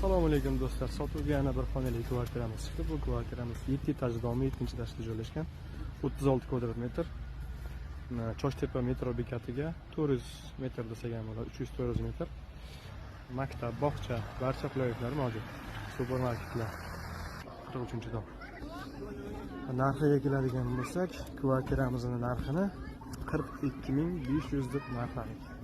Assalomu alaykum do'stlar. Sotuvga yana bir xonali kvartiramiz chiqdi. Bu kvartiramiz 7 etaj domi 7-etajda joylashgan. 36 kvadrat metr. Choshtepa metro bekatiga 400 metr desak ham bo'ladi, 300-400 metr. Maktab, bog'cha, barcha qulayliklar mavjud. Supermarketlar. 43-dom. Narxiga keladigan bo'lsak, kvartiramizning narxini 42.500 deb narxladik.